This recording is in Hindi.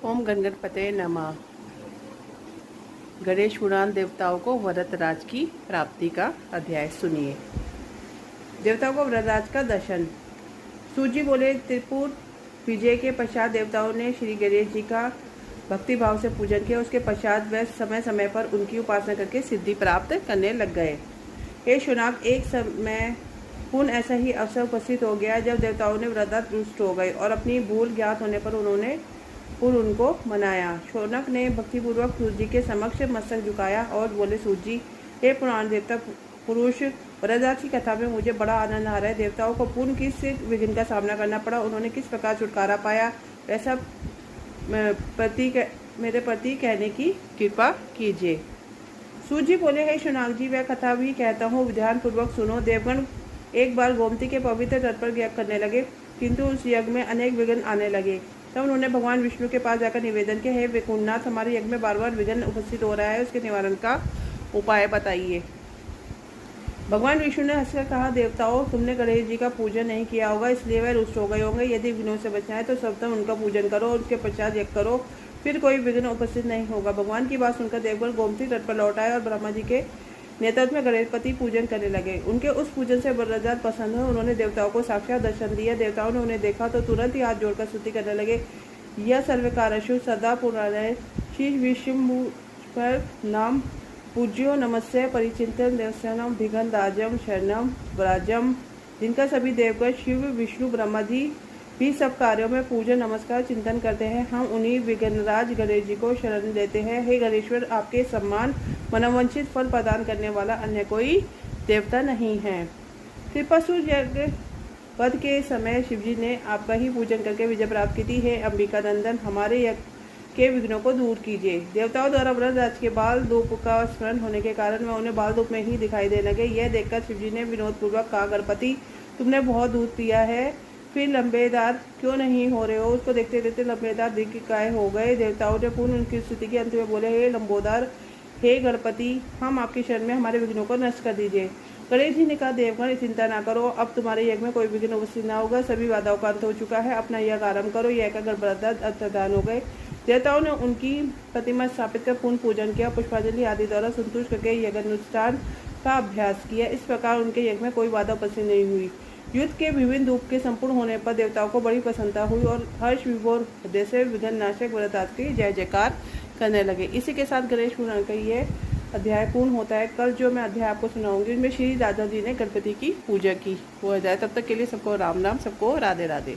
ओम गणगणपते नमः। गणेश पुराण देवताओं को वरदराज की प्राप्ति का अध्याय सुनिए। देवताओं को वरदराज का दर्शन। सूत जी बोले, त्रिपुर विजय के पश्चात देवताओं ने श्री गणेश जी का भक्ति भाव से पूजन किया। उसके पश्चात वे समय समय पर उनकी उपासना करके सिद्धि प्राप्त करने लग गए। हे शुनाक, एक समय पुनः ऐसा ही अवसर उपस्थित हो गया जब देवताओं ने वरदराज रुष्ट हो गए और अपनी भूल ज्ञात होने पर उनको मनाया। शौनक ने भक्तिपूर्वक सूत जी के समक्ष मस्तक झुकाया और बोले, सूत जी, हे पुराण देवता पुरुष, वरदराज की कथा में मुझे बड़ा आनंद आ रहा है। देवताओं को पूर्ण किस विघ्न का सामना करना पड़ा, उन्होंने किस प्रकार छुटकारा पाया, ऐसा मेरे प्रति कहने की कृपा कीजिए। सूत जी बोले, हे शौनक जी, वह कथा भी कहता हूँ, ध्यान पूर्वक सुनो। देवगण एक बार गोमती के पवित्र तट पर यज्ञ करने लगे, किंतु उस यज्ञ में अनेक विघ्न आने लगे। तब उन्होंने भगवान विष्णु के पास जाकर निवेदन किया, हे वैकुंठनाथ, हमारे यज्ञ में बार बार विघ्न उपस्थित हो रहा है, उसके निवारण का उपाय बताइए। भगवान विष्णु ने हंसकर कहा, देवताओं, तुमने गणेश जी का पूजन नहीं किया होगा, इसलिए वह रुष्ट हो गए होंगे। यदि विघ्नों से बचना है तो सर्वप्रथम उनका पूजन करो और उसके पश्चात यज्ञ करो, फिर कोई विघ्न उपस्थित नहीं होगा। भगवान की बात सुनकर देवगण गोमती तट पर लौट आए और ब्रह्मा जी के नेतृत्व में गणपति पूजन करने लगे। उनके उस पूजन से वरदराज प्रसन्न हुए। उन्होंने देवताओं को साक्षात दर्शन दिया। देवताओं ने उन्हें देखा तो तुरंत ही हाथ जोड़कर स्तुति करने लगे, यह सर्वकारशु सदा पुराणय शीश विष्णु पर नाम पूज्यो नमस्य परिचिंतन दर्शनम भिघन राजम शरणम व्राजम। जिनका सभी देवगण शिव विष्णु ब्रह्मा जी भी सब कार्यों में पूजन नमस्कार चिंतन करते हैं, हम उन्हीं विघ्नराज गणेश जी को शरण लेते हैं। हे गणेश्वर, आपके सम्मान मनोवांछित फल प्रदान करने वाला अन्य कोई देवता नहीं है। त्रिपुर यज्ञ पद के समय शिवजी ने आपका ही पूजन करके विजय प्राप्त की थी। हे अंबिका नंदन, हमारे यज्ञ के विघ्नों को दूर कीजिए। देवताओं द्वारा वरदराज के बाल धूप का स्मरण होने के कारण वह उन्हें बाल धूप में ही दिखाई देने लगे। यह देखकर शिवजी ने विनोद पूर्वक कहा, गणपति, तुमने बहुत दूध पिया है, फिर लंबेदार क्यों नहीं हो रहे हो? उसको देखते देखते लंबेदार दीर्घकाय हो गए। देवताओं ने पूर्ण उनकी स्तुति की। अंत में बोले, हे लंबोदर, हे गणपति, हम आपकी शरण में हमारे विघ्नों को नष्ट कर दीजिए। गणेश जी ने कहा, देवगण, चिंता ना करो, अब तुम्हारे यज्ञ में कोई विघ्न उपस्थित ना होगा, सभी बाधाओं का अंत हो चुका है, अपना यज्ञ आरंभ करो। यह कहकर वरदराज अंतर्धान हो गए। देवताओं ने उनकी प्रतिमा स्थापित कर पूर्ण पूजन किया, पुष्पांजलि आदि द्वारा संतुष्ट करके यज्ञ अनुष्ठान का अभ्यास किया। इस प्रकार उनके यज्ञ में कोई बाधा उपस्थित नहीं हुई। युद्ध के विभिन्न रूप के संपूर्ण होने पर देवताओं को बड़ी प्रसन्नता हुई और हर्ष विभोर हृदय से विघ्न नाशक वरदराज की जय जयकार करने लगे। इसी के साथ गणेश पुराण का ये अध्याय पूर्ण होता है। कल जो मैं अध्याय आपको सुनाऊंगी उसमें श्री राधा जी ने गणपति की पूजा की वो अध्याय। तब तक के लिए सबको राम नाम, सबको राधे राधे।